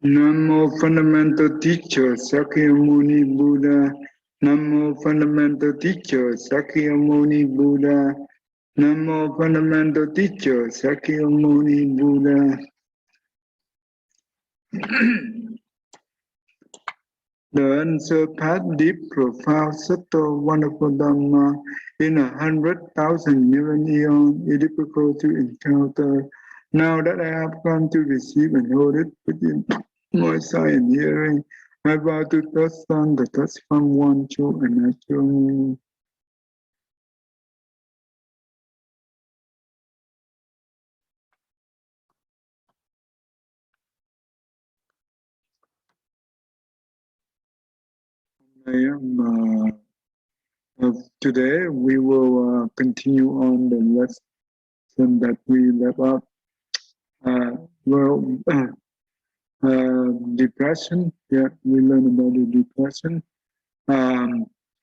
Namo Fundamental Teacher Sakyamuni Buddha. Namo Fundamental Teacher Sakyamuni Buddha. Namo Fundamental Teacher Sakyamuni Buddha. The unsurpassed, deep, profound, subtle, wonderful Dhamma in 100,000 million eons is difficult to encounter. Now that I have come to receive and hold it within my sight and hearing, I vow to touch on the touch from one true and natural meaning. Today we will continue on the lesson that we left off. Depression. Yeah, we learned about the depression.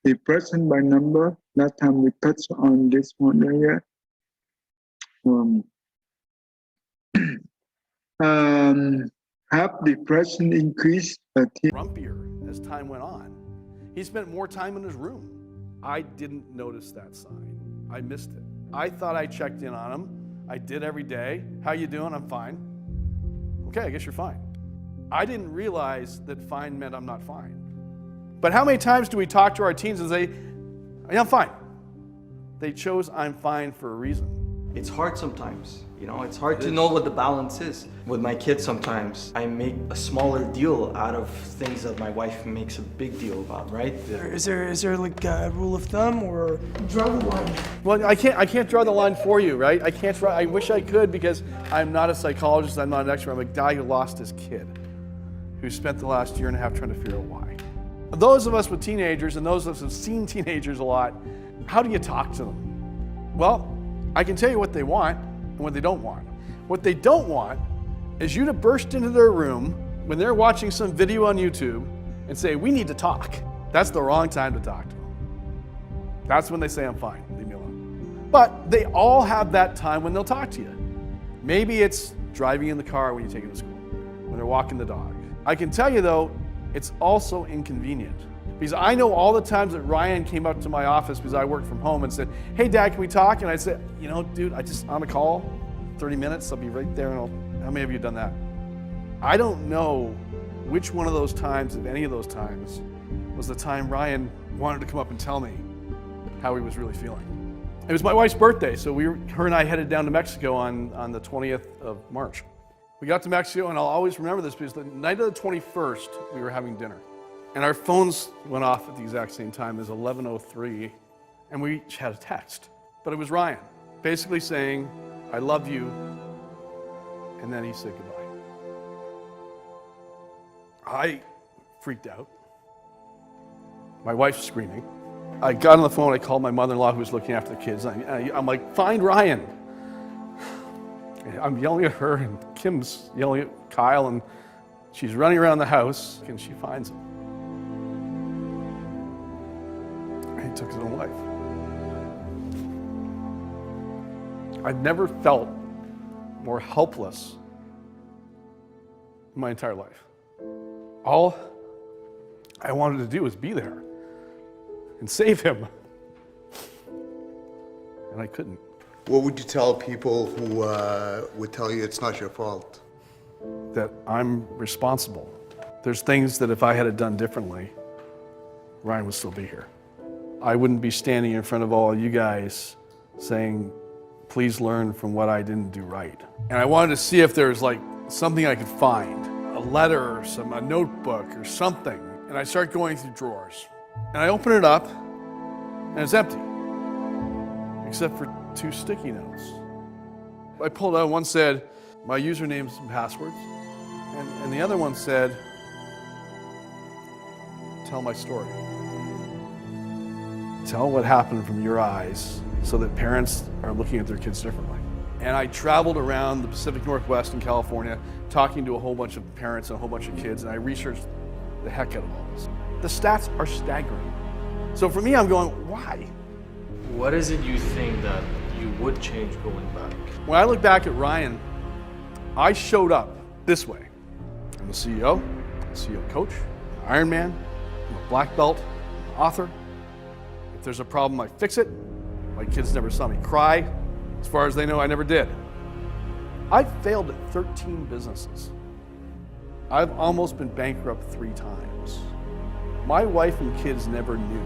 Depression by number. Last time we touched on this one area. Have depression increased? Grumpier as time went on. He spent more time in his room. I didn't notice that sign. I missed it. I thought I checked in on him. I did every day. How you doing? I'm fine. Okay, I guess you're fine. I didn't realize that fine meant I'm not fine. But how many times do we talk to our teens and say, yeah, I'm fine? They chose I'm fine for a reason. It's hard sometimes, it's hard to know what the balance is. With my kids sometimes, I make a smaller deal out of things that my wife makes a big deal about, right? Is there like a rule of thumb or draw the line? Well, I can't draw the line for you, right? I wish I could because I'm not a psychologist, I'm not an expert. I'm a guy who lost his kid, who spent the last year and a half trying to figure out why. Those of us with teenagers and those of us who've seen teenagers a lot, how do you talk to them? Well, I can tell you what they want and what they don't want. What they don't want is you to burst into their room when they're watching some video on YouTube and say, we need to talk. That's the wrong time to talk to them. That's when they say, I'm fine, leave me alone. But they all have that time when they'll talk to you. Maybe it's driving in the car when you take them to school, when they're walking the dog. I can tell you though, it's also inconvenient. Because I know all the times that Ryan came up to my office because I worked from home and said, hey Dad, can we talk? And I said, dude, I just on a call, 30 minutes, I'll be right there. And how many of you have done that? I don't know which one of those times, if any of those times, was the time Ryan wanted to come up and tell me how he was really feeling. It was my wife's birthday, so her and I headed down to Mexico on the 20th of March. We got to Mexico, and I'll always remember this because the night of the 21st, we were having dinner. And our phones went off at the exact same time. It was 11:03, and we had a text. But it was Ryan, basically saying, I love you, and then he said goodbye. I freaked out. My wife's screaming. I got on the phone, I called my mother-in-law who was looking after the kids. I'm like, find Ryan. I'm yelling at her, and Kim's yelling at Kyle, and she's running around the house, and she finds him. He took his own life. I've never felt more helpless in my entire life. All I wanted to do was be there and save him. And I couldn't. What would you tell people who would tell you it's not your fault? That I'm responsible. There's things that if I had it done differently, Ryan would still be here. I wouldn't be standing in front of all you guys saying, please learn from what I didn't do right. And I wanted to see if there's like something I could find, a letter or a notebook or something. And I start going through drawers. And I open it up and it's empty, except for 2 sticky notes. I pulled out, one said, my usernames and passwords. And the other one said, tell my story. Tell what happened from your eyes so that parents are looking at their kids differently. And I traveled around the Pacific Northwest in California, talking to a whole bunch of parents and a whole bunch of kids, and I researched the heck out of all this. The stats are staggering. So for me, I'm going, why? What is it you think that you would change going back? When I look back at Ryan, I showed up this way. a CEO, a CEO coach, an Ironman, I'm a black belt, I'm an author. If there's a problem, I fix it. My kids never saw me cry. As far as they know, I never did. I've failed at 13 businesses. I've almost been bankrupt 3 times. My wife and kids never knew.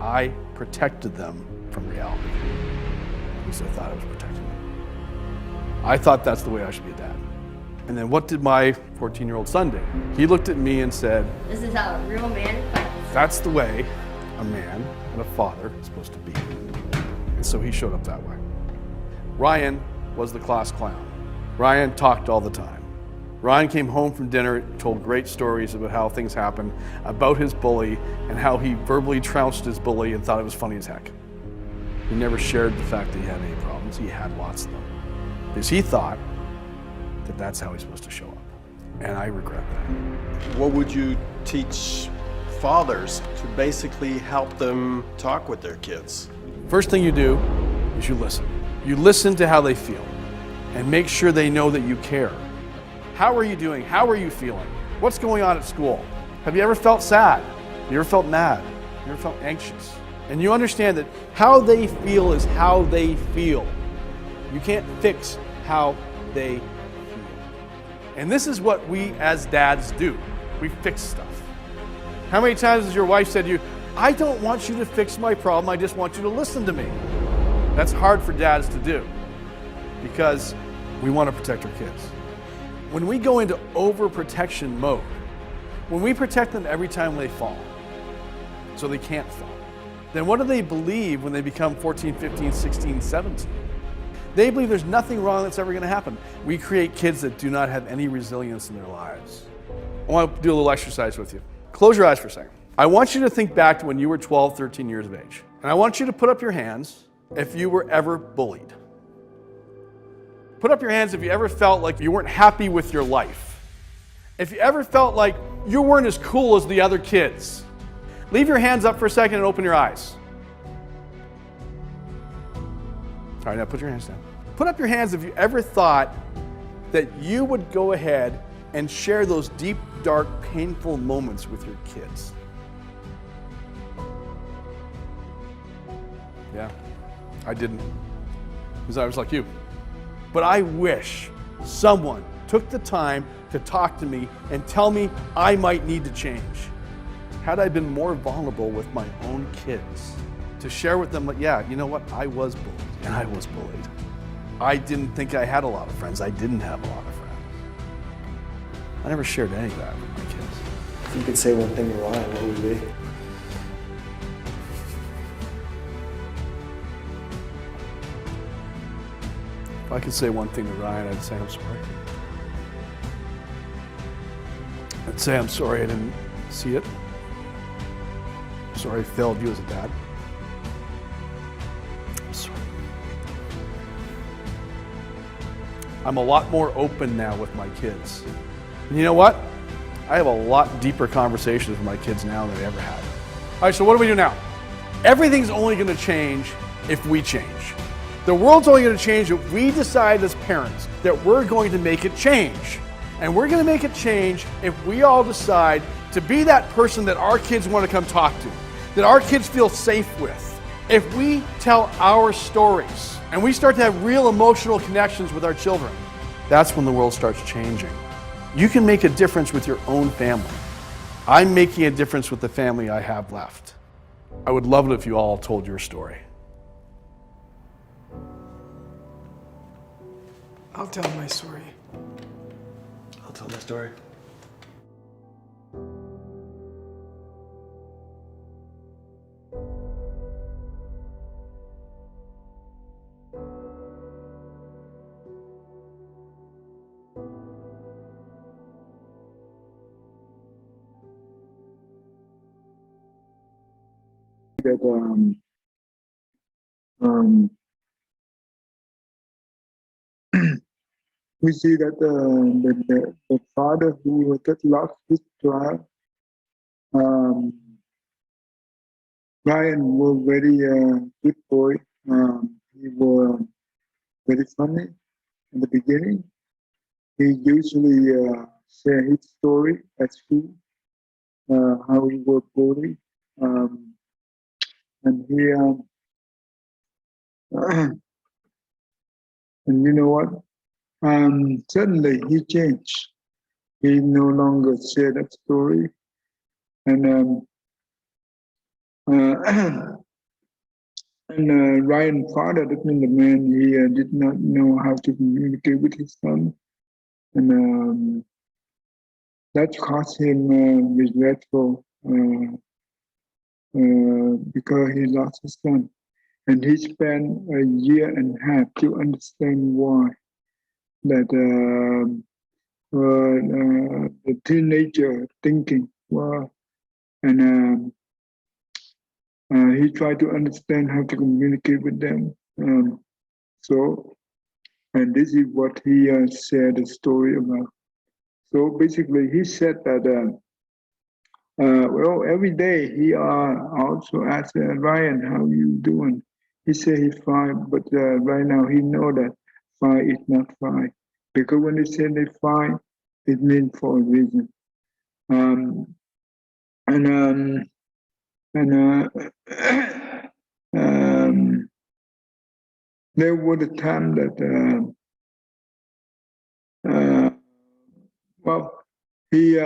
I protected them from reality. At least I thought I was protecting them. I thought that's the way I should be a dad. And then what did my 14-year-old son do? He looked at me and said, "This is how a real man fights." that's the way a man and a father is supposed to be. And so he showed up that way. Ryan was the class clown. Ryan talked all the time. Ryan came home from dinner, told great stories about how things happened, about his bully, and how he verbally trounced his bully and thought it was funny as heck. He never shared the fact that he had any problems. He had lots of them. Because he thought that that's how he's supposed to show up. And I regret that. What would you teach fathers to basically help them talk with their kids? First thing you do is you listen. You listen to how they feel and make sure they know that you care. How are you doing? How are you feeling? What's going on at school? Have you ever felt sad? Have you ever felt mad? Have you ever felt anxious? And you understand that how they feel is how they feel. You can't fix how they feel. And this is what we as dads do. We fix stuff. How many times has your wife said to you, I don't want you to fix my problem, I just want you to listen to me? That's hard for dads to do because we want to protect our kids. When we go into overprotection mode, when we protect them every time they fall, so they can't fall, then what do they believe when they become 14, 15, 16, 17? They believe there's nothing wrong that's ever going to happen. We create kids that do not have any resilience in their lives. I want to do a little exercise with you. Close your eyes for a second. I want you to think back to when you were 12, 13 years of age. And I want you to put up your hands if you were ever bullied. Put up your hands if you ever felt like you weren't happy with your life. If you ever felt like you weren't as cool as the other kids. Leave your hands up for a second and open your eyes. All right, now put your hands down. Put up your hands if you ever thought that you would go ahead and share those deep, dark, painful moments with your kids. Yeah, I didn't, because I was like you. But I wish someone took the time to talk to me and tell me I might need to change. Had I been more vulnerable with my own kids, to share with them, like, yeah, you know what, I was bullied, and I was bullied. I didn't think I had a lot of friends. I didn't have a lot of friends. I never shared any of that with my kids. If you could say one thing to Ryan, what would it be? If I could say one thing to Ryan, I'd say I'm sorry. I'd say I'm sorry I didn't see it. Sorry I failed you as a dad. I'm sorry. I'm a lot more open now with my kids. And you know what? I have a lot deeper conversations with my kids now than I ever had. All right, so what do we do now? Everything's only going to change if we change. The world's only going to change if we decide as parents that we're going to make it change. And we're going to make it change if we all decide to be that person that our kids want to come talk to, that our kids feel safe with. If we tell our stories and we start to have real emotional connections with our children, that's when the world starts changing. You can make a difference with your own family. I'm making a difference with the family I have left. I would love it if you all told your story. I'll tell my story. I'll tell my story. That we see that the father who just lost his child, Ryan was very good boy. He was very funny in the beginning. He usually share his story at school, how he was bullied, and he and you know what? Suddenly he changed. He no longer shared that story, and Ryan's father, that means the man, he did not know how to communicate with his son, and that caused him regretful because he lost his son, and he spent a year and a half to understand why that the teenager thinking well, and he tried to understand how to communicate with them. So, and this is what he shared the story about. So basically, he said that, well, every day he also asked Ryan, how you doing? He said he's fine, but right now he know that fine is not fine. Because when they say they fine, it means for a reason. Um, and there was a time that well, he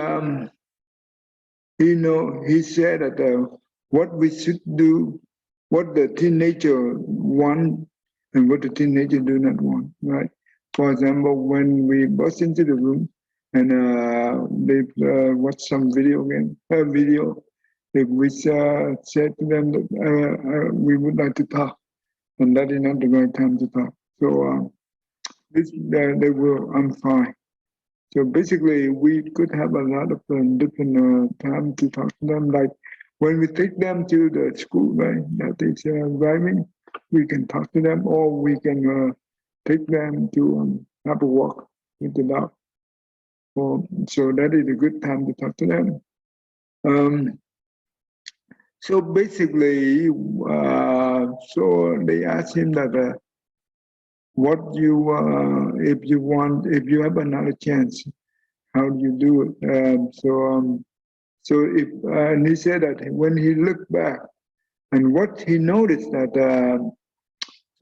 said that what we should do, what the teenager want, and what the teenager do not want, right? For example, when we burst into the room and they watch some video, if we said to them that we would like to talk, and that is not the right time to talk. So they were, I'm fine. So basically, we could have a lot of different time to talk to them. Like when we take them to the school, right? That is driving, we can talk to them, or we can take them to have a walk with the dog. So that is a good time to talk to them. So basically, so they asked him that what you if you have another chance, how do you do it? So if and he said that when he looked back, and what he noticed that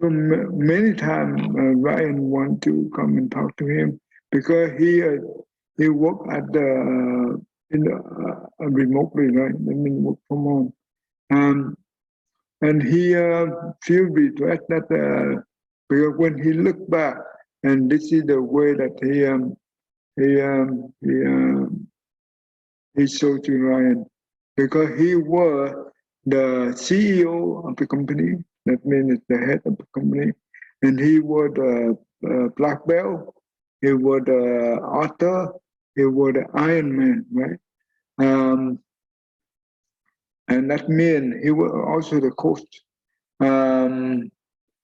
so many times Ryan want to come and talk to him because he worked at the in the remotely, right? I mean, work from home. And he feel regret that because when he looked back, and this is the way that he showed to Ryan, because he was the CEO of the company. That means the head of the company, and he was the black belt. He was the author. He was the Iron Man, right? And that means he was also the coach.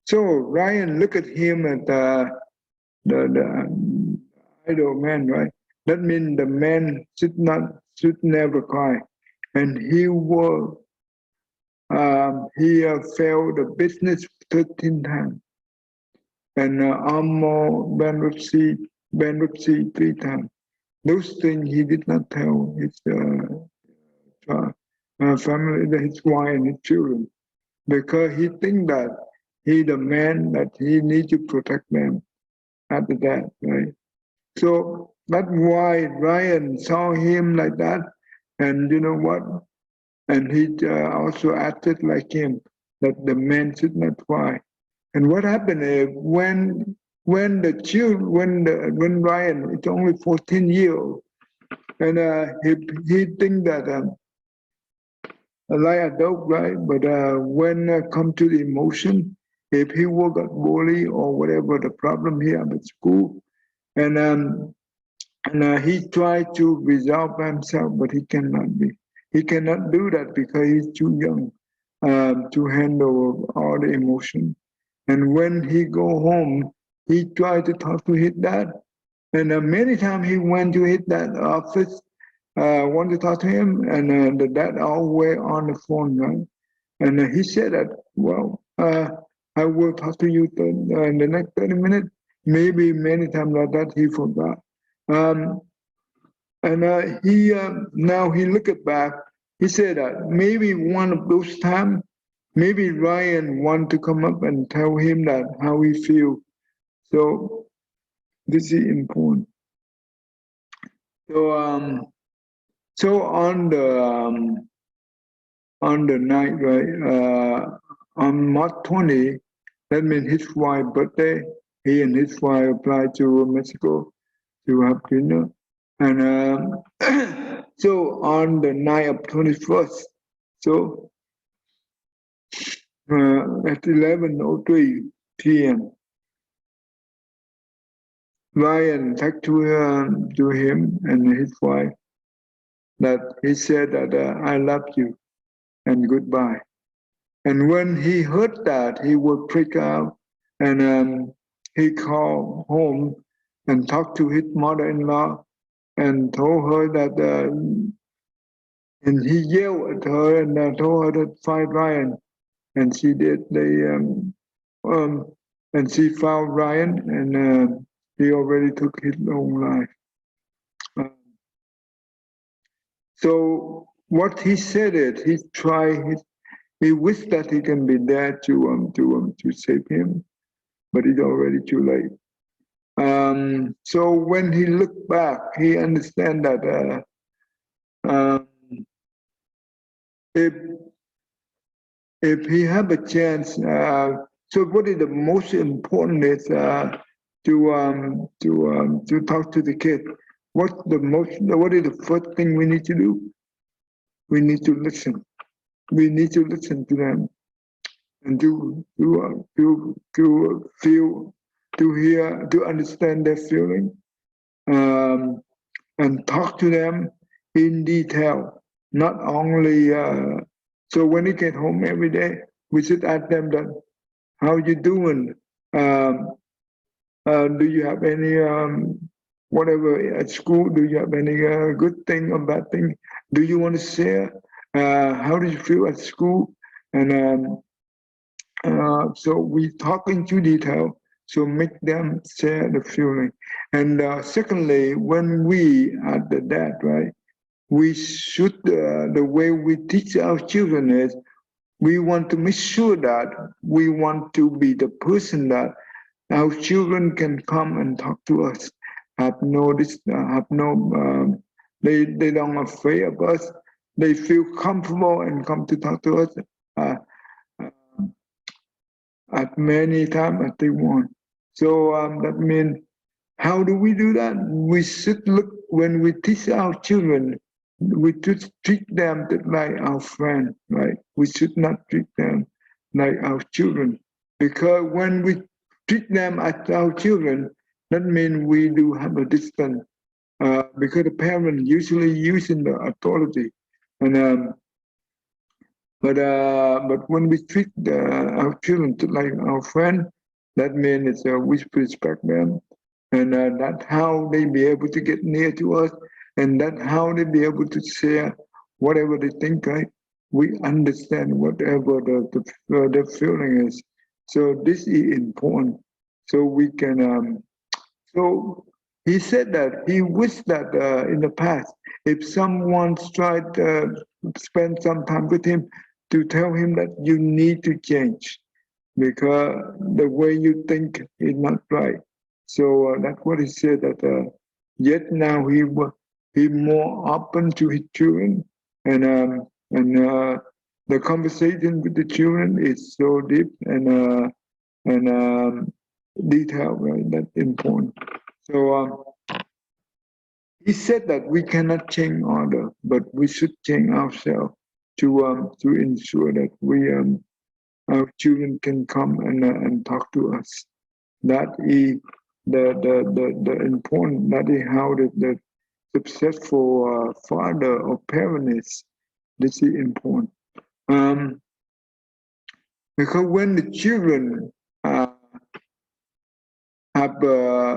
So Ryan looked at him at the idol man, right? That means the man should never cry, and he was he failed the business 13 times, and almost bankruptcy 3 times. Those things he did not tell his family, his wife and his children, because he think that he the man that he need to protect them after that, right? So that's why Ryan saw him like that, and you know what? And he also acted like him, that the man should not cry. And what happened is when Ryan, it's only 14 years old, and he think that like a dog, right? But when come to the emotion, if he will got bullied or whatever the problem he have at school, and he tried to resolve himself, but he cannot be. He cannot do that because he's too young to handle all the emotion. And when he go home, he tried to talk to his dad, and many times he went to his dad's office, want to talk to him, and the dad always on the phone, right? And he said that, well, I will talk to you in the next 30 minutes. Maybe many times like that he forgot. And he now he looked back. He said that maybe one of those times, maybe Ryan want to come up and tell him that how he feel. So this is important. So on the night, right, on March 20, that means his wife's birthday. He and his wife applied to Mexico to have dinner. And so on the night of 21st, so at 11:03 p.m., Ryan talked to him and his wife that he said that I love you and goodbye. And when he heard that, he would freak out, and he called home and talked to his mother-in-law and told her that, and he yelled at her and told her to find Ryan, and she did. And she found Ryan, and he already took his own life. So what he said is he wished that he can be there to save him, but it's already too late. So when he looked back, he understand that if he have a chance, so what is the most important is to talk to the kid. What is the first thing we need to do? We need to listen. We need to listen to them and to feel, to hear, to understand their feeling, and talk to them in detail. Not only so when they get home every day, we should ask them that, how you doing? Do you have any whatever at school? Do you have any good thing or bad thing? Do you want to share? How do you feel at school? And so we talk into detail, so make them share the feeling. And secondly, when we at the dad, right, we should, the way we teach our children is, we want to make sure that we want to be the person that our children can come and talk to us. They don't afraid of us. They feel comfortable and come to talk to us at many times as they want. So that means, how do we do that? We should look, when we teach our children, we should treat them like our friend, right? We should not treat them like our children, because when we treat them as our children, that means we do have a distance, because the parent usually using the authority, and but when we treat our children like our friend, that means we respect them, and that's how they be able to get near to us, and that's how they be able to share whatever they think, right? We understand whatever the feeling is. So this is important. So we can, so he said that he wished that in the past, if someone tried to spend some time with him, to tell him that you need to change, because the way you think is not right. So that's what he said, that yet now he more open to his children, and the conversation with the children is so deep and detailed, right? That's important. So he said that we cannot change order, but we should change ourselves to ensure that we our children can come and talk to us. That is the important. That is how the successful father or parent is. This is important. Because when the children have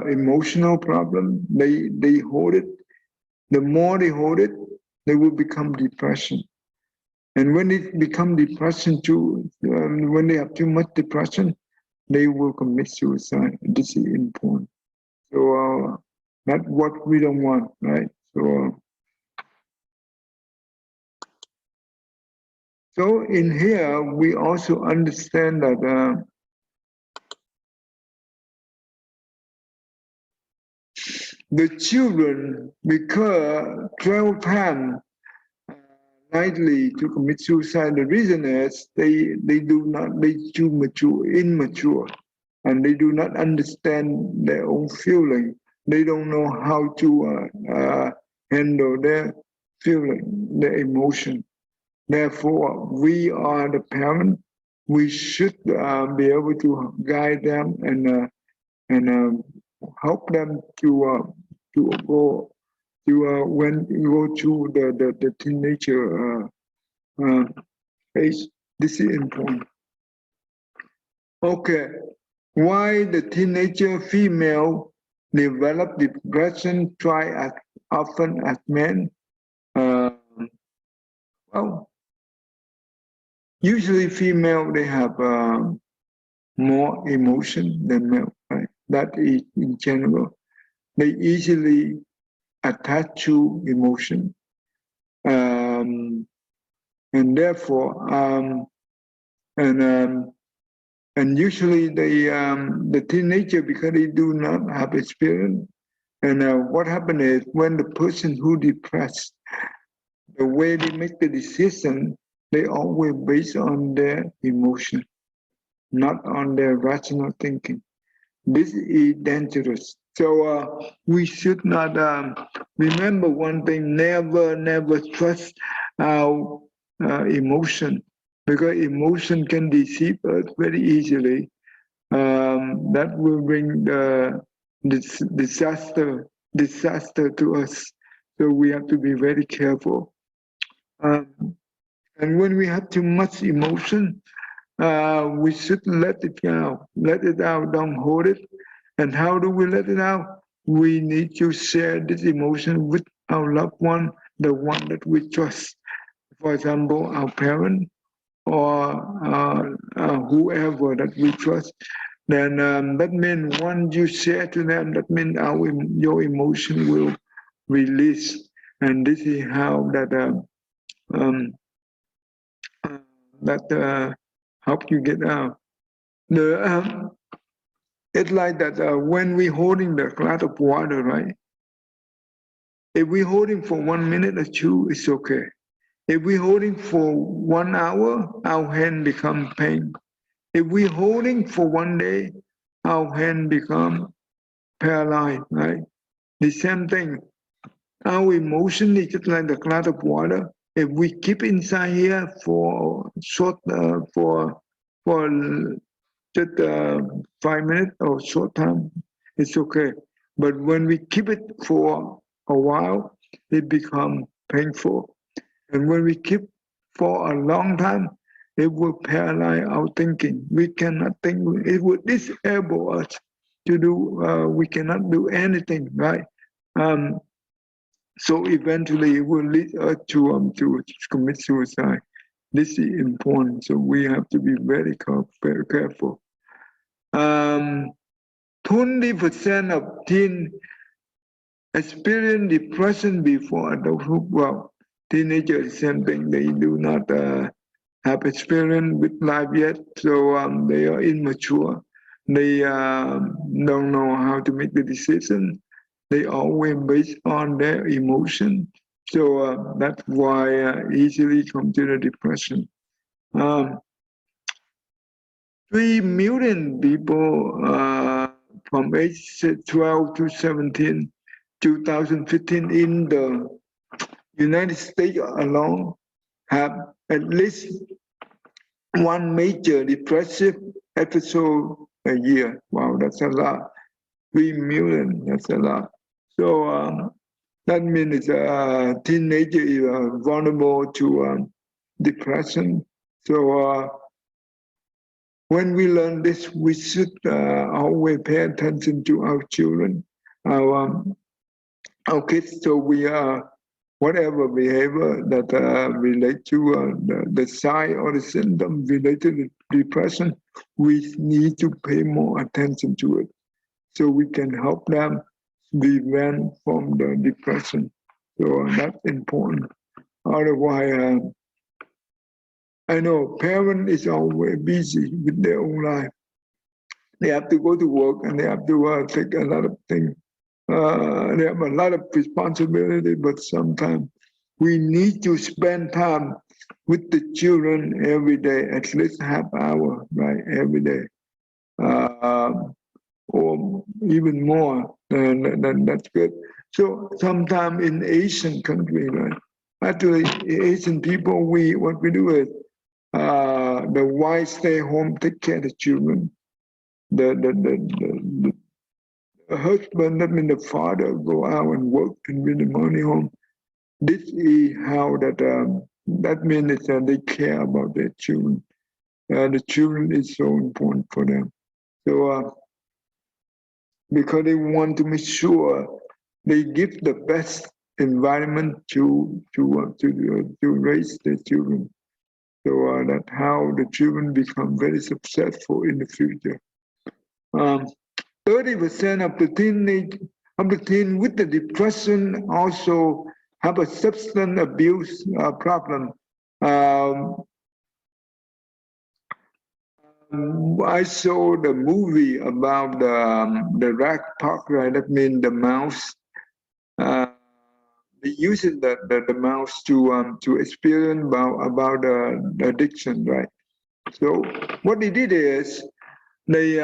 emotional problem, they hold it. The more they hold it, they will become depression. And when they become depression too, when they have too much depression, they will commit suicide. This is important. So that's what we don't want, right? So So in here, we also understand that the children recur 12 times nightly to commit suicide. The reason is they too mature, immature, and they do not understand their own feeling. They don't know how to handle their feeling, their emotion. Therefore, we are the parent. We should be able to guide them and help them to go when you go to the teenager age. This is important. Okay, why the teenager female develop depression twice as often as men? Well, usually female they have more emotion than male, right? That is in general. They easily attach to emotion, and therefore, and usually the teenager, because they do not have experience, and what happens is when the person who depressed, the way they make the decision, they always based on their emotion, not on their rational thinking. This is dangerous. So we should not remember one thing: never trust our emotion, because emotion can deceive us very easily. That will bring the disaster to us. So we have to be very careful. And when we have too much emotion, we should let it out. Let it out, don't hold it. And how do we let it out? We need to share this emotion with our loved one, the one that we trust. For example, our parent or whoever that we trust. Then that means once you share to them, that means your emotion will release. And this is how that help you get out. It's like that when we holding the glass of water, right? If we holding for 1 minute or two, it's okay. If we holding for 1 hour, our hand become pain. If we holding for 1 day, our hand become paralyzed, right? The same thing. Our emotion is just like the glass of water. If we keep inside here for short, for just 5 minutes or short time, it's okay. But when we keep it for a while, it becomes painful. And when we keep for a long time, it will paralyze our thinking. We cannot think. It will disable us to do. We cannot do anything, right? So eventually, it will lead us to commit suicide. This is important. So we have to be very careful. 20% of teens experience depression before adulthood. Well, teenagers, same thing. They do not have experience with life yet, so they are immature. They don't know how to make the decision. They always based on their emotion. So that's why easily come to the depression. 3 million people from age 12 to 17, 2015 in the United States alone have at least one major depressive episode a year. Wow, that's a lot. 3 million, that's a lot. So that means teenager is vulnerable to depression. So when we learn this, we should always pay attention to our children, our kids. So we are whatever behavior that relate to the sign or the symptom related to depression, we need to pay more attention to it, so we can help them prevent from the depression. So that's important. Otherwise, I know parent is always busy with their own life. They have to go to work and they have to take a lot of things. They have a lot of responsibility, but sometimes we need to spend time with the children every day, at least half hour, right, every day, or even more. And that's good. So sometimes in Asian countries, right, actually Asian people, what we do is the wife stay home, take care of the children. The husband, that means the father, go out and work and bring the money home. This is how that means that they care about their children. The children is so important for them. So because they want to make sure they give the best environment to raise their children. So that's how the children become very successful in the future. 30% of the teen with the depression also have a substance abuse problem. I saw the movie about the rat park, right? That means the mouse. They using the mouse to experience about the addiction, right? So what they did is they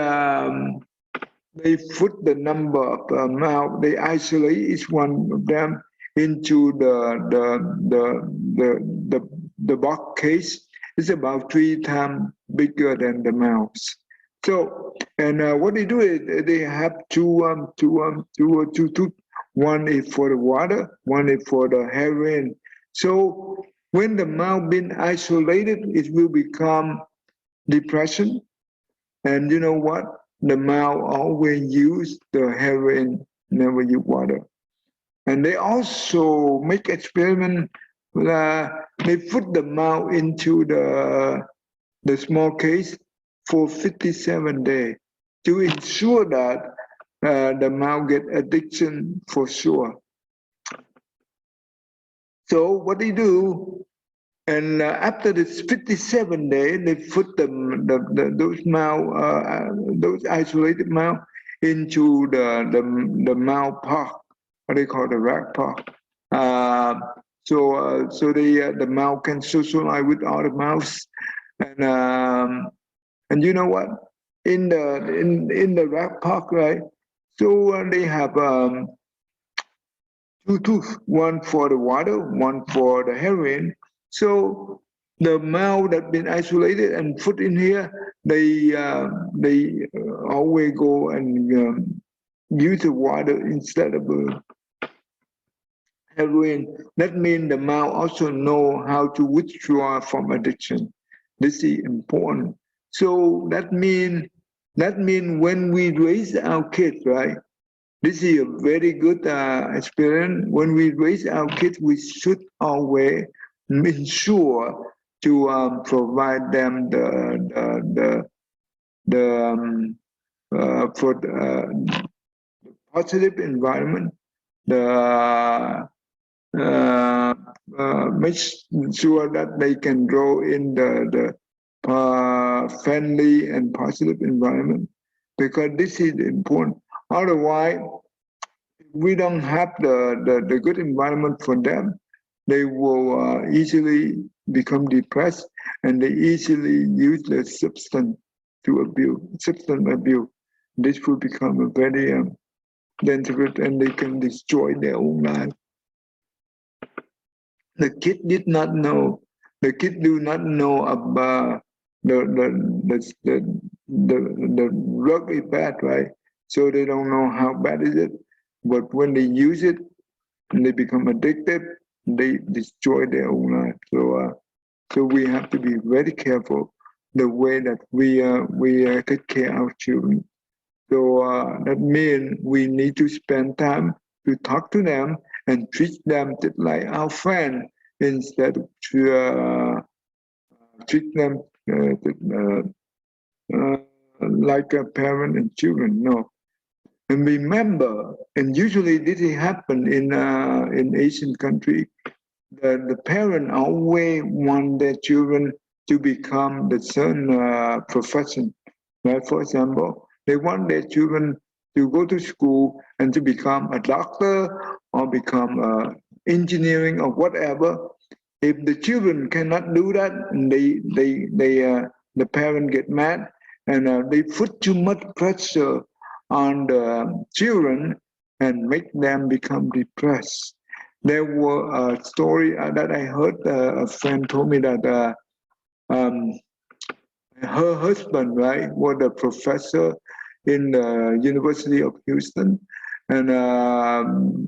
put the number of mouse. They isolate each one of them into the box case. It's about 3 times bigger than the mouse. So, and what they do is they have two, one is for the water, one is for the heroin. So when the mouse been isolated, it will become depression. And you know what? The mouse always use the heroin, never use water. And they also make experiment. They put the mouse into the small case for 57 days to ensure that the mouse get addiction for sure. So what they do, and after this 57 days, they put those mouse, those isolated mouse into the mouse park, what they call the rat park. So the mouse can socialize with other mouse, and you know what? In the rat park, right? So they have two tools, one for the water, one for the heroin. So the mouse that been isolated and put in here, they always go and use the water instead of heroin. That means the mouse also know how to withdraw from addiction. This is important. So that mean when we raise our kids, right? This is a very good experience. When we raise our kids, we should always ensure to provide them the positive environment, make sure that they can grow in the friendly and positive environment, because this is important. Otherwise, we don't have the good environment for them, they will easily become depressed, and they easily use the substance abuse. This will become a very dangerous, and they can destroy their own life. The kid did not know. The kid do not know about the drug is bad, right? So they don't know how bad is it. But when they use it and they become addicted, they destroy their own life. So we have to be very careful the way that we take care of our children. So that means we need to spend time to talk to them and treat them just like our friend, instead of treat them like a parent and children. No. And remember, and usually this happen in Asian country, the parent always want their children to become the certain profession. Right? For example, they want their children to go to school and to become a doctor or become engineering or whatever. If the children cannot do that, and the parent get mad, and they put too much pressure on the children and make them become depressed. There were a story that I heard. A friend told me that her husband, right, was a professor in the University of Houston, and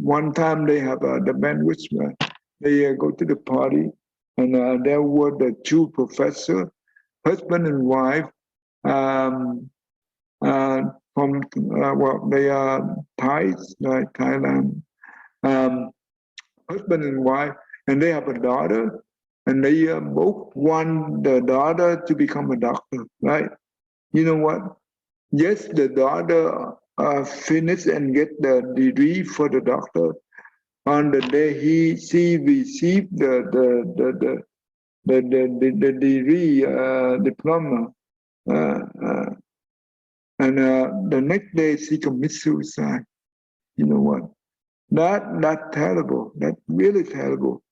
one time they have the bandwidth. They go to the party, and there were the two professors, husband and wife, from well, they are Thais, like Thailand, husband and wife, and they have a daughter, and they both want the daughter to become a doctor, right? You know what? Yes, the daughter finish and get the degree for the doctor. On the day she received the degree diploma, and the next day she commits suicide. You know what? That's terrible. That's really terrible.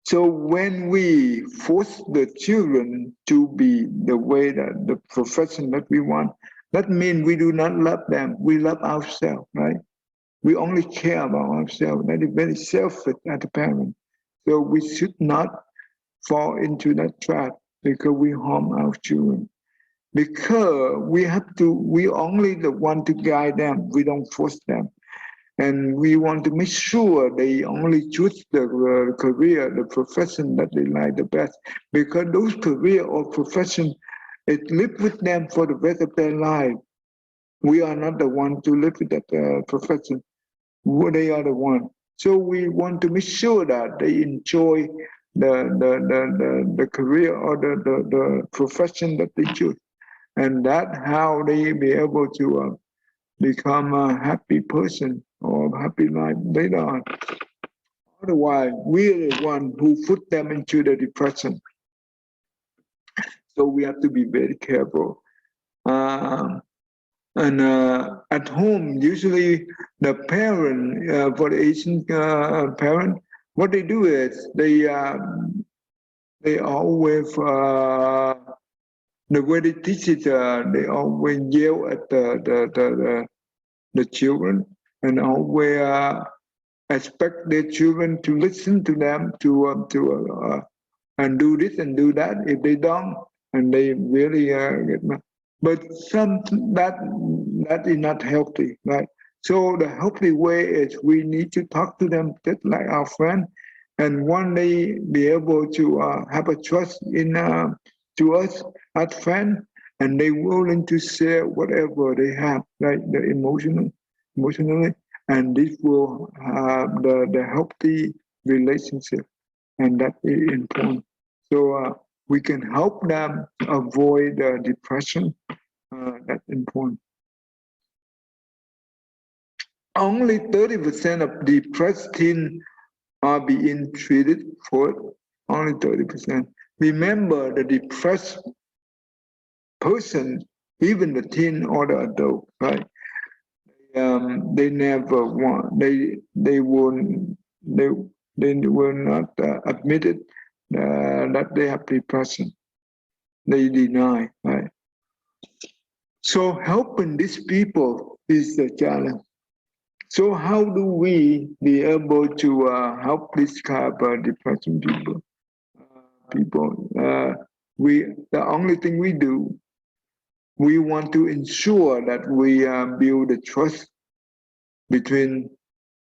So when we force the children to be the way that the profession that we want, that means we do not love them. We love ourselves, right? We only care about ourselves. That is very selfish as a parent. So we should not fall into that trap because we harm our children. Because we only the one to guide them. We don't force them. And we want to make sure they only choose the career, the profession that they like the best. Because those career or profession, it live with them for the rest of their life. We are not the one to live with that profession. They are the one. So we want to make sure that they enjoy the career or the profession that they choose. And that's how they be able to become a happy person or a happy life later on. Otherwise, we're the one who put them into the depression. So we have to be very careful. And at home, usually the parent, for the Asian parent, what they do is they always, the way they teach it, they always yell at the children, and always expect their children to listen to them and do this and do that. If they don't, and they really get mad. But that is not healthy, right? So the healthy way is we need to talk to them just like our friend, and one day be able to have a trust in to us as friends, and they willing to share whatever they have, right? The emotionally, and this will have the healthy relationship, and that is important. So we can help them avoid depression. That's important. Only 30% of depressed teens are being treated for it. Only 30%. Remember, the depressed person, even the teen or the adult, right? They never want. They will not admit it that they have depression. They deny, right? So helping these people is the challenge. So how do we be able to help this kind of depression people? The only thing we do, we want to ensure that we build the trust between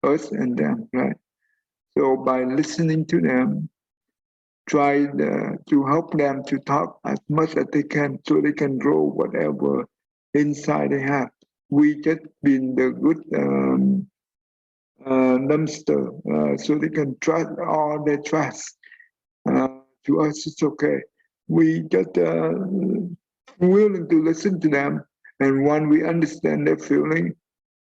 us and them, right? So by listening to them, try to help them to talk as much as they can so they can grow whatever inside they have. We just been the good dumpster, so they can trust all their trust. To us, it's okay. We just willing to listen to them, and when we understand their feeling,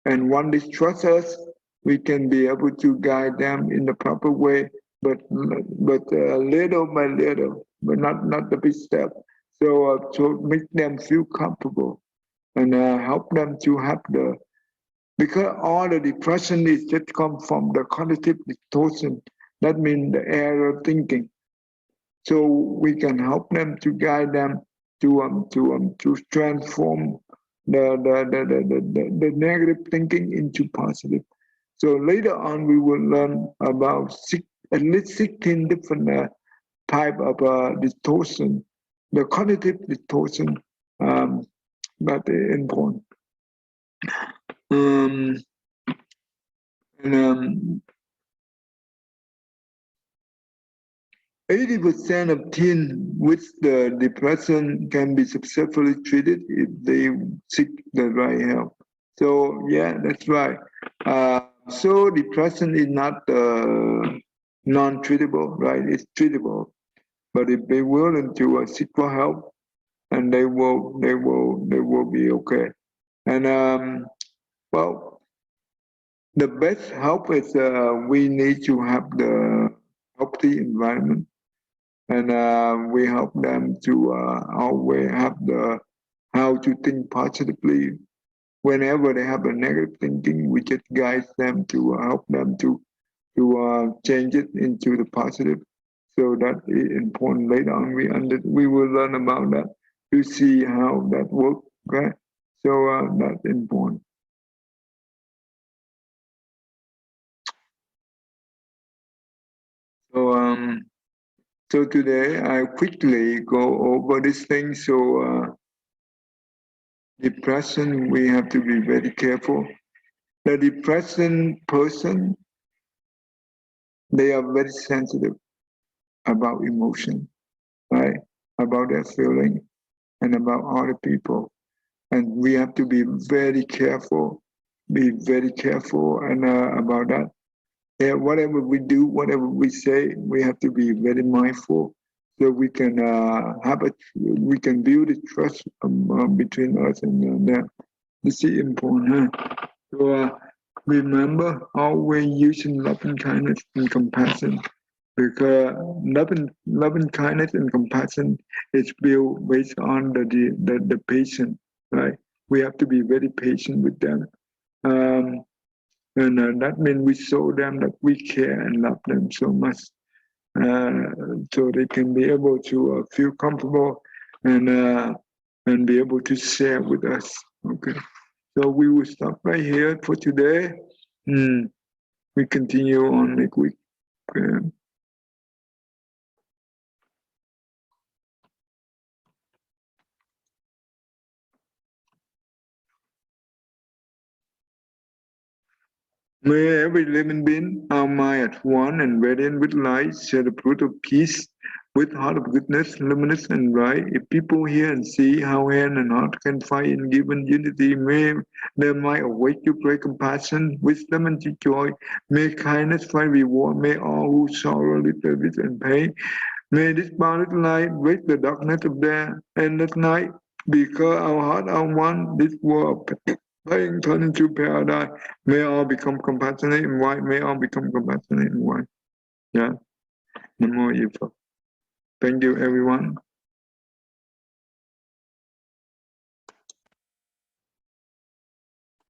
and when they trust us, we can be able to guide them in the proper way but little by little, but not the big step. So make them feel comfortable and help them to have because all the depression is just come from the cognitive distortion. That means the error thinking. So we can help them to guide them to transform the negative thinking into positive. So later on, we will learn about at least 16 different type of distortion, the cognitive distortion that is important. And 80% of teens with the depression can be successfully treated if they seek the right help. So yeah, that's right. So depression is not non-treatable, right? It's treatable, but if they willing to seek for help, and they will be okay. And well, the best help is we need to have the healthy environment, and we help them to always have how to think positively. Whenever they have a negative thinking, we just guide them to help them to change it into the positive. So that is important. Later on, we will learn about that to see how that works. Okay, so that's important. So today I quickly go over this thing. So depression, we have to be very careful. The depression person, they are very sensitive about emotion, right? About their feeling and about other people. And we have to be very careful and about that. Yeah, whatever we do, whatever we say, we have to be very mindful, so we can we can build a trust between us and them. This is important. Huh? So remember, always using loving kindness and compassion, because loving kindness and compassion is built based on the patient, right? We have to be very patient with them. And that means we show them that we care and love them so much, so they can be able to feel comfortable and be able to share with us. Okay, so we will stop right here for today. We continue on next week. Okay. May every living being, our mind at one and radiant with light, share the fruit of peace with heart of goodness, luminous and bright. If people hear and see how hand and heart can fight in given unity, may their mind awake to great compassion, wisdom and joy. May kindness find reward. May all who sorrow, little bit and pain. May this boundless light break the darkness of their endless night. Because our heart are one, this world pain turn into paradise. May all become compassionate and white. May all become compassionate and white. Yeah. Namo Yifa. Thank you, everyone.